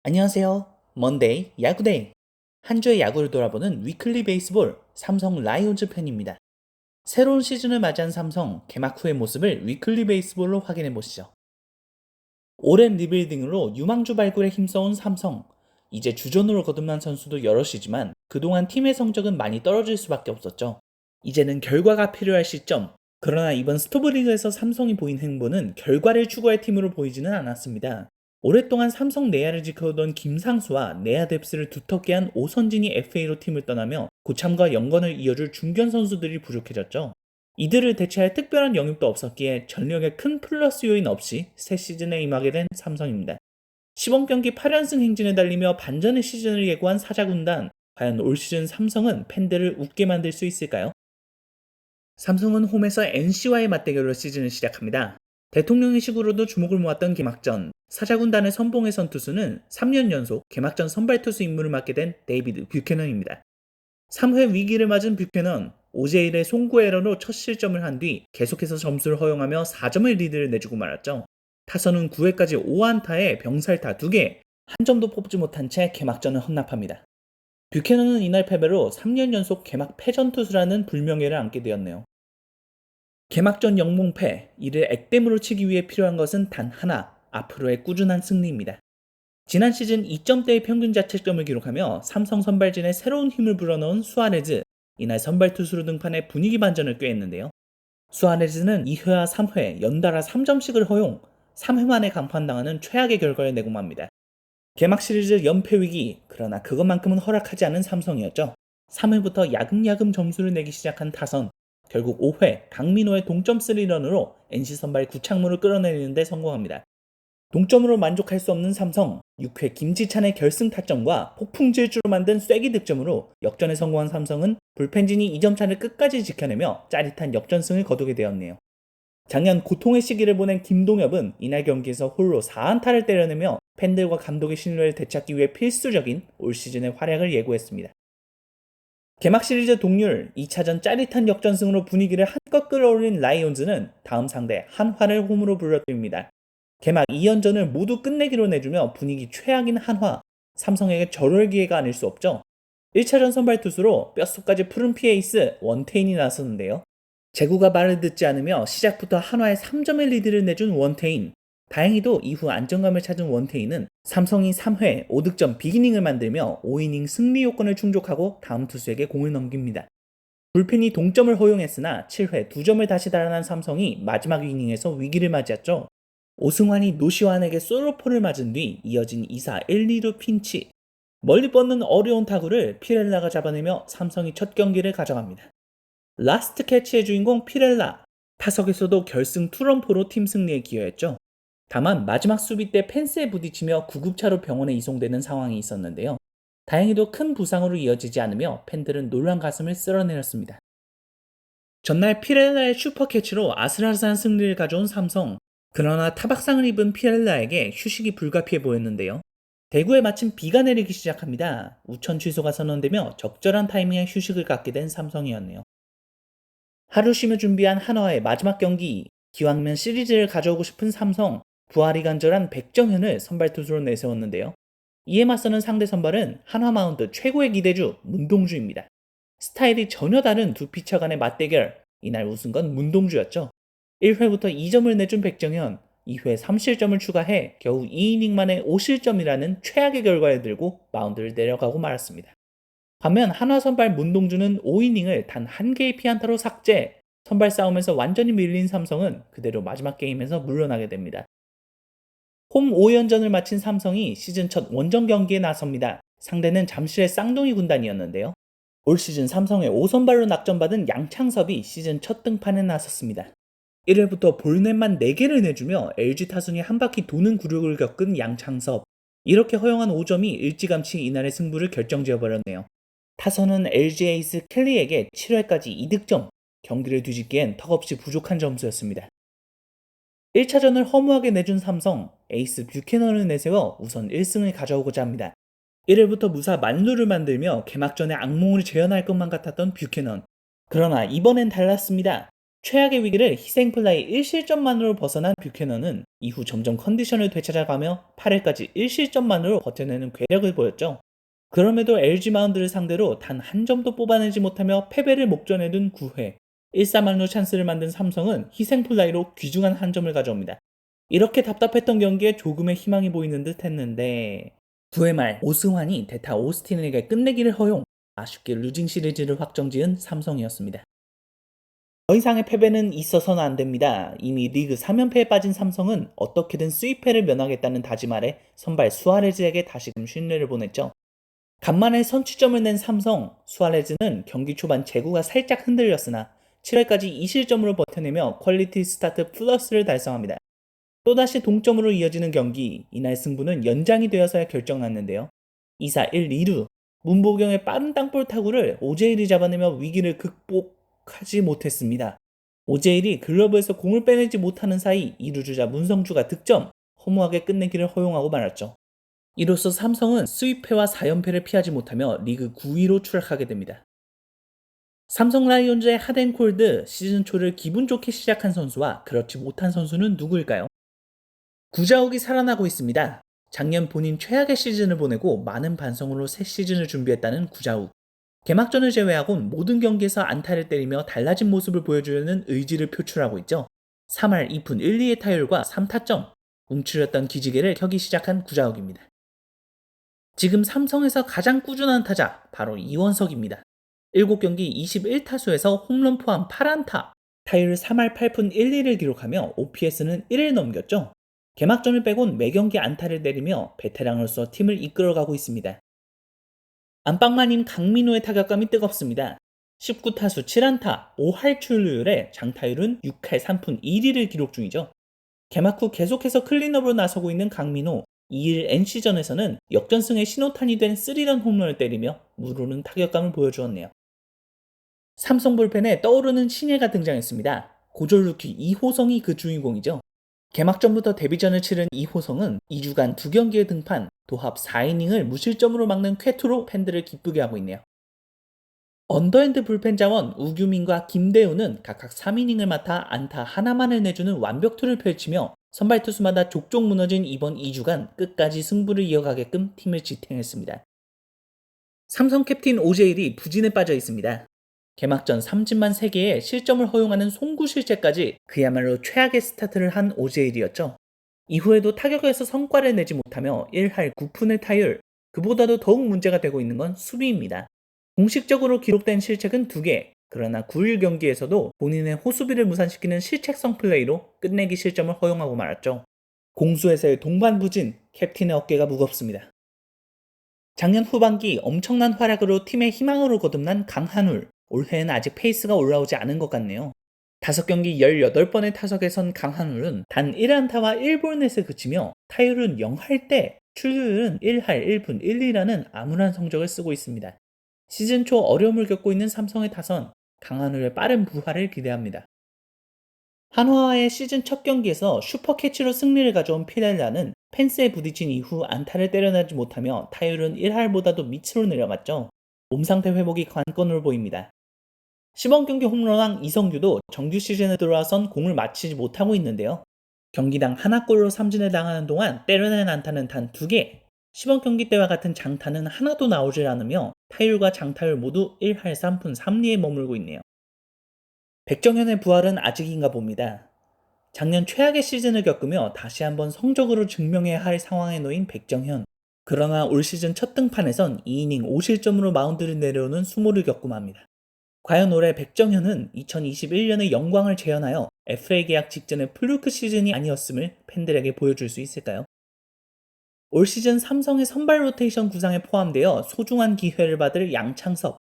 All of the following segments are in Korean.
안녕하세요. 먼데이 야구데이. 한 주의 야구를 돌아보는 위클리 베이스볼 삼성 라이온즈 편입니다. 새로운 시즌을 맞이한 삼성 개막 후의 모습을 위클리 베이스볼로 확인해 보시죠. 오랜 리빌딩으로 유망주 발굴에 힘써온 삼성. 이제 주전으로 거듭난 선수도 여럿이지만 그동안 팀의 성적은 많이 떨어질 수밖에 없었죠. 이제는 결과가 필요할 시점. 그러나 이번 스토브리그에서 삼성이 보인 행보는 결과를 추구할 팀으로 보이지는 않았습니다. 오랫동안 삼성 내야를 지켜오던 김상수와 내야 뎁스를 두텁게 한 오선진이 FA로 팀을 떠나며 고참과 영건을 이어줄 중견 선수들이 부족해졌죠. 이들을 대체할 특별한 영입도 없었기에 전력에 큰 플러스 요인 없이 새 시즌에 임하게 된 삼성입니다. 시범 경기 8연승 행진을 달리며 반전의 시즌을 예고한 사자군단. 과연 올 시즌 삼성은 팬들을 웃게 만들 수 있을까요? 삼성은 홈에서 NC와의 맞대결로 시즌을 시작합니다. 대통령의식으로도 주목을 모았던 개막전. 사자군단의 선봉의 선투수는 3년 연속 개막전 선발투수 임무를 맡게 된 데이비드 뷰캐넌입니다. 3회 위기를 맞은 뷰캐넌, 오제일의 송구 에러로 첫 실점을 한 뒤 계속해서 점수를 허용하며 4점의 리드를 내주고 말았죠. 타선은 9회까지 5안타에 병살타 2개, 한 점도 뽑지 못한 채 개막전을 헌납합니다. 뷰캐넌은 이날 패배로 3년 연속 개막 패전 투수라는 불명예를 안게 되었네요. 개막전 영몽패, 이를 액땜으로 치기 위해 필요한 것은 단 하나, 앞으로의 꾸준한 승리입니다. 지난 시즌 2점대의 평균 자책점을 기록하며 삼성 선발진에 새로운 힘을 불어넣은 수아레즈, 이날 선발 투수로 등판해 분위기 반전을 꾀했는데요. 수아레즈는 2회와 3회 연달아 3점씩을 허용, 3회 만에 강판당하는 최악의 결과를 내고 맙니다. 개막 시리즈 연패 위기, 그러나 그것만큼은 허락하지 않은 삼성이었죠. 3회부터 야금야금 점수를 내기 시작한 타선, 결국 5회 강민호의 동점 3런으로 NC 선발 구창모를 끌어내리는 데 성공합니다. 동점으로 만족할 수 없는 삼성, 6회 김지찬의 결승 타점과 폭풍 질주로 만든 쐐기 득점으로 역전에 성공한 삼성은 불펜진이 2점 차를 끝까지 지켜내며 짜릿한 역전승을 거두게 되었네요. 작년 고통의 시기를 보낸 김동엽은 이날 경기에서 홀로 4안타를 때려내며 팬들과 감독의 신뢰를 되찾기 위해 필수적인 올 시즌의 활약을 예고했습니다. 개막 시리즈 동률 2차전 짜릿한 역전승으로 분위기를 한껏 끌어올린 라이온즈는 다음 상대 한화를 홈으로 불러들입니다. 개막 2연전을 모두 끝내기로 내주며 분위기 최악인 한화, 삼성에게 절호의 기회가 아닐 수 없죠. 1차전 선발 투수로 뼛속까지 푸른 피 에이스 원태인이 나섰는데요. 제구가 말을 듣지 않으며 시작부터 한화에 3점의 리드를 내준 원태인. 다행히도 이후 안정감을 찾은 원태인은 삼성이 3회 5득점 비기닝을 만들며 5이닝 승리 요건을 충족하고 다음 투수에게 공을 넘깁니다. 불펜이 동점을 허용했으나 7회 2점을 다시 달아난 삼성이 마지막 이닝에서 위기를 맞이했죠. 오승환이 노시환에게 솔로포를 맞은 뒤 이어진 2사 1, 2루 핀치. 멀리 뻗는 어려운 타구를 피렐라가 잡아내며 삼성이 첫 경기를 가져갑니다. 라스트 캐치의 주인공 피렐라. 타석에서도 결승 투런포로 팀 승리에 기여했죠. 다만 마지막 수비 때 펜스에 부딪히며 구급차로 병원에 이송되는 상황이 있었는데요. 다행히도 큰 부상으로 이어지지 않으며 팬들은 놀란 가슴을 쓸어내렸습니다. 전날 피렐라의 슈퍼캐치로 아슬아슬한 승리를 가져온 삼성. 그러나 타박상을 입은 피렐라에게 휴식이 불가피해 보였는데요. 대구에 마침 비가 내리기 시작합니다. 우천 취소가 선언되며 적절한 타이밍에 휴식을 갖게 된 삼성이었네요. 하루 쉬며 준비한 한화의 마지막 경기. 기왕이면 시리즈를 가져오고 싶은 삼성. 부활이 간절한 백정현을 선발 투수로 내세웠는데요. 이에 맞서는 상대 선발은 한화 마운드 최고의 기대주 문동주입니다. 스타일이 전혀 다른 두 피처 간의 맞대결. 이날 우승 건 문동주였죠. 1회부터 2점을 내준 백정현, 2회 3실점을 추가해 겨우 2이닝 만에 5실점이라는 최악의 결과를 들고 마운드를 내려가고 말았습니다. 반면 한화 선발 문동주는 5이닝을 단 한 개의 피안타로 삭제. 선발 싸움에서 완전히 밀린 삼성은 그대로 마지막 게임에서 물러나게 됩니다. 홈 5연전을 마친 삼성이 시즌 첫 원정 경기에 나섭니다. 상대는 잠실의 쌍둥이 군단이었는데요. 올 시즌 삼성의 5선발로 낙점받은 양창섭이 시즌 첫 등판에 나섰습니다. 1회부터 볼넷만 4개를 내주며 LG 타순이 한 바퀴 도는 굴욕을 겪은 양창섭. 이렇게 허용한 5점이 일찌감치 이날의 승부를 결정지어버렸네요. 타선은 LG 에이스 켈리에게 7회까지 2득점, 경기를 뒤집기엔 턱없이 부족한 점수였습니다. 1차전을 허무하게 내준 삼성, 에이스 뷰캐넌을 내세워 우선 1승을 가져오고자 합니다. 1회부터 무사 만루를 만들며 개막전에 악몽을 재현할 것만 같았던 뷰캐넌. 그러나 이번엔 달랐습니다. 최악의 위기를 희생플라이 1실점만으로 벗어난 뷰캐넌은 이후 점점 컨디션을 되찾아가며 8회까지 1실점만으로 버텨내는 괴력을 보였죠. 그럼에도 LG 마운드를 상대로 단 한 점도 뽑아내지 못하며 패배를 목전에 둔 9회 1-4만루 찬스를 만든 삼성은 희생플라이로 귀중한 한 점을 가져옵니다. 이렇게 답답했던 경기에 조금의 희망이 보이는 듯 했는데 9회 말 오승환이 대타 오스틴에게 끝내기를 허용, 아쉽게 루징 시리즈를 확정지은 삼성이었습니다. 더 이상의 패배는 있어서는 안 됩니다. 이미 리그 3연패에 빠진 삼성은 어떻게든 수입패를 면하겠다는 다짐 아래 선발 수아레즈에게 다시금 신뢰를 보냈죠. 간만에 선취점을 낸 삼성, 수아레즈는 경기 초반 제구가 살짝 흔들렸으나 7회까지 2실점으로 버텨내며 퀄리티 스타트 플러스를 달성합니다. 또다시 동점으로 이어지는 경기, 이날 승부는 연장이 되어서야 결정났는데요. 2사 1, 2루, 문보경의 빠른 땅볼 타구를 오제일이 잡아내며 위기를 극복하지 못했습니다. 오제일이 글러브에서 공을 빼내지 못하는 사이 2루 주자 문성주가 득점, 허무하게 끝내기를 허용하고 말았죠. 이로써 삼성은 수입패와 4연패를 피하지 못하며 리그 9위로 추락하게 됩니다. 삼성 라이온즈의 하덴콜드, 시즌 초를 기분 좋게 시작한 선수와 그렇지 못한 선수는 누구일까요? 구자욱이 살아나고 있습니다. 작년 본인 최악의 시즌을 보내고 많은 반성으로 새 시즌을 준비했다는 구자욱. 개막전을 제외하곤 모든 경기에서 안타를 때리며 달라진 모습을 보여주려는 의지를 표출하고 있죠. 3할 2푼 1, 2의 타율과 3타점, 움츠렸던 기지개를 켜기 시작한 구자욱입니다. 지금 삼성에서 가장 꾸준한 타자 바로 이원석입니다. 7경기 21타수에서 홈런 포함 8안타, 타율 3할 8푼 1, 2를 기록하며 OPS는 1을 넘겼죠. 개막전을 빼곤 매경기 안타를 때리며 베테랑으로서 팀을 이끌어가고 있습니다. 안방마님 강민호의 타격감이 뜨겁습니다. 19타수 7안타 5할 출루율에 장타율은 6할 3푼 1리를 기록 중이죠. 개막 후 계속해서 클린업으로 나서고 있는 강민호, 2일 NC전에서는 역전승의 신호탄이 된 3런 홈런을 때리며 무르는 타격감을 보여주었네요. 삼성 불펜에 떠오르는 신예가 등장했습니다. 고졸 루키 이호성이 그 주인공이죠. 개막전부터 데뷔전을 치른 이호성은 2주간 2경기에 등판, 도합 4이닝을 무실점으로 막는 쾌투로 팬들을 기쁘게 하고 있네요. 언더핸드 불펜 자원 우규민과 김대우는 각각 3이닝을 맡아 안타 하나만을 내주는 완벽투를 펼치며 선발 투수마다 족족 무너진 이번 2주간 끝까지 승부를 이어가게끔 팀을 지탱했습니다. 삼성 캡틴 오제일이 부진에 빠져 있습니다. 개막전 3진만 3개에 실점을 허용하는 송구 실책까지 그야말로 최악의 스타트를 한 오제일이었죠. 이후에도 타격에서 성과를 내지 못하며 1할 9푼의 타율, 그보다도 더욱 문제가 되고 있는 건 수비입니다. 공식적으로 기록된 실책은 2개, 그러나 9일 경기에서도 본인의 호수비를 무산시키는 실책성 플레이로 끝내기 실점을 허용하고 말았죠. 공수에서의 동반부진, 캡틴의 어깨가 무겁습니다. 작년 후반기 엄청난 활약으로 팀의 희망으로 거듭난 강한울, 올해는 아직 페이스가 올라오지 않은 것 같네요. 5경기 18번의 타석에 선 강한울은 단 1안타와 1볼넷에 그치며 타율은 0할 때 출루율은 1할 1푼 1, 2라는 암울한 성적을 쓰고 있습니다. 시즌 초 어려움을 겪고 있는 삼성의 타선, 강한울의 빠른 부활을 기대합니다. 한화와의 시즌 첫 경기에서 슈퍼캐치로 승리를 가져온 피렐라는 펜스에 부딪힌 이후 안타를 때려내지 못하며 타율은 1할보다도 밑으로 내려갔죠. 몸 상태 회복이 관건으로 보입니다. 시범 경기 홈런왕 이성규도 정규 시즌에 들어와선 공을 맞히지 못하고 있는데요. 경기당 하나골로 삼진을 당하는 동안 때려낸 안타는 단 2개, 시범 경기 때와 같은 장타는 하나도 나오질 않으며 타율과 장타율 모두 1할 3푼 3리에 머물고 있네요. 백정현의 부활은 아직인가 봅니다. 작년 최악의 시즌을 겪으며 다시 한번 성적으로 증명해야 할 상황에 놓인 백정현. 그러나 올 시즌 첫 등판에선 2이닝 5실점으로 마운드를 내려오는 수모를 겪고 맙니다. 과연 올해 백정현은 2021년의 영광을 재현하여 FA 계약 직전의 플루크 시즌이 아니었음을 팬들에게 보여줄 수 있을까요? 올 시즌 삼성의 선발 로테이션 구상에 포함되어 소중한 기회를 받을 양창섭.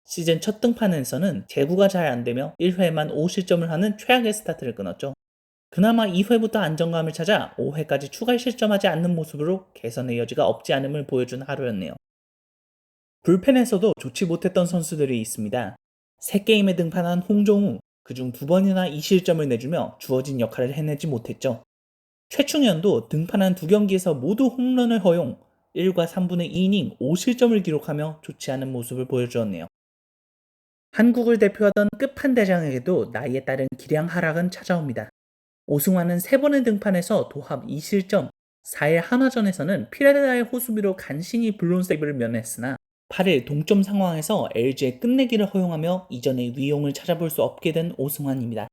시즌 첫 등판에서는 제구가 잘 안되며 1회만 5실점을 하는 최악의 스타트를 끊었죠. 그나마 2회부터 안정감을 찾아 5회까지 추가 실점하지 않는 모습으로 개선의 여지가 없지 않음을 보여준 하루였네요. 불펜에서도 좋지 못했던 선수들이 있습니다. 3게임에 등판한 홍종우, 그중 2번이나 2실점을 내주며 주어진 역할을 해내지 못했죠. 최충현도 등판한 2경기에서 모두 홈런을 허용, 1과 3분의 2이닝 5실점을 기록하며 좋지 않은 모습을 보여주었네요. 한국을 대표하던 끝판대장에게도 나이에 따른 기량 하락은 찾아옵니다. 오승환은 3번의 등판에서 도합 2실점, 4일 한화전에서는 피레다의 호수비로 간신히 블론 세이브를 면했으나 8일 동점 상황에서 LG의 끝내기를 허용하며 이전의 위용을 찾아볼 수 없게 된 오승환입니다.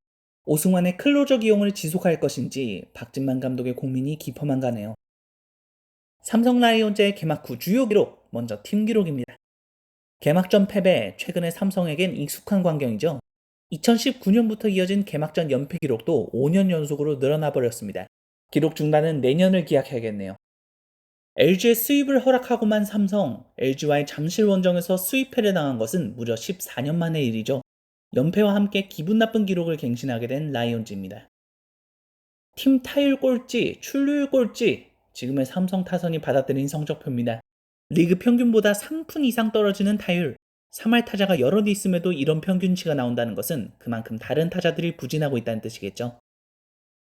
오승환의 클로저 기용을 지속할 것인지 박진만 감독의 고민이 깊어만 가네요. 삼성 라이온즈의 개막 후 주요 기록, 먼저 팀 기록입니다. 개막전 패배, 최근에 삼성에겐 익숙한 광경이죠. 2019년부터 이어진 개막전 연패 기록도 5년 연속으로 늘어나 버렸습니다. 기록 중단은 내년을 기약해야겠네요. LG의 수입을 허락하고만 삼성, LG와의 잠실 원정에서 수입 패를 당한 것은 무려 14년 만의 일이죠. 연패와 함께 기분 나쁜 기록을 갱신하게 된 라이온즈입니다. 팀 타율 꼴찌, 출루율 꼴찌, 지금의 삼성 타선이 받아들인 성적표입니다. 리그 평균보다 3푼 이상 떨어지는 타율, 3할 타자가 여럿 있음에도 이런 평균치가 나온다는 것은 그만큼 다른 타자들이 부진하고 있다는 뜻이겠죠.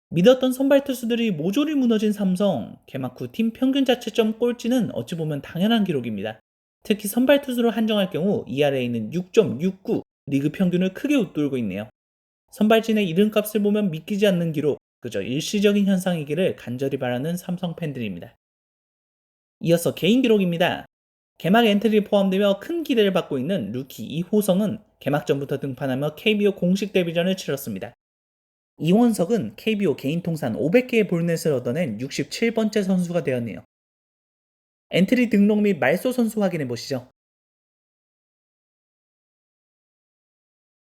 믿었던 선발 투수들이 모조리 무너진 삼성, 개막 후 팀 평균 자체점 꼴찌는 어찌 보면 당연한 기록입니다. 특히 선발 투수로 한정할 경우 ERA는 6.69, 리그 평균을 크게 웃돌고 있네요. 선발진의 이름값을 보면 믿기지 않는 기록, 그저 일시적인 현상이기를 간절히 바라는 삼성 팬들입니다. 이어서 개인 기록입니다. 개막 엔트리에 포함되며 큰 기대를 받고 있는 루키 이호성은 개막 전부터 등판하며 KBO 공식 데뷔전을 치렀습니다. 이원석은 KBO 개인 통산 500개의 볼넷을 얻어낸 67번째 선수가 되었네요. 엔트리 등록 및 말소 선수 확인해 보시죠.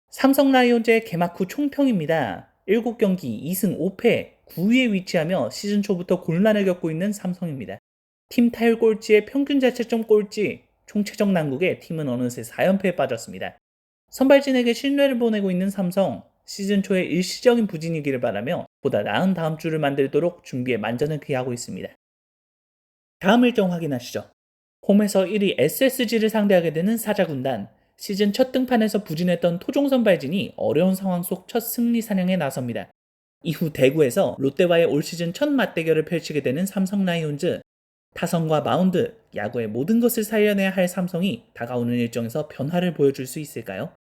삼성 라이온즈의 개막 후 총평입니다. 7경기 2승 5패 9위에 위치하며 시즌 초부터 곤란을 겪고 있는 삼성입니다. 팀 타율 꼴찌에 평균 자체점 꼴찌, 총체적 난국에 팀은 어느새 4연패에 빠졌습니다. 선발진에게 신뢰를 보내고 있는 삼성, 시즌 초에 일시적인 부진이기를 바라며 보다 나은 다음 주를 만들도록 준비에 만전을 기하고 있습니다. 다음 일정 확인하시죠. 홈에서 1위 SSG를 상대하게 되는 사자군단, 시즌 첫 등판에서 부진했던 토종 선발진이 어려운 상황 속 첫 승리 사냥에 나섭니다. 이후 대구에서 롯데와의 올 시즌 첫 맞대결을 펼치게 되는 삼성 라이온즈, 타선과 마운드, 야구의 모든 것을 살려내야 할 삼성이 다가오는 일정에서 변화를 보여줄 수 있을까요?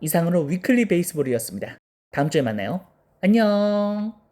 이상으로 위클리 베이스볼이었습니다. 다음 주에 만나요. 안녕.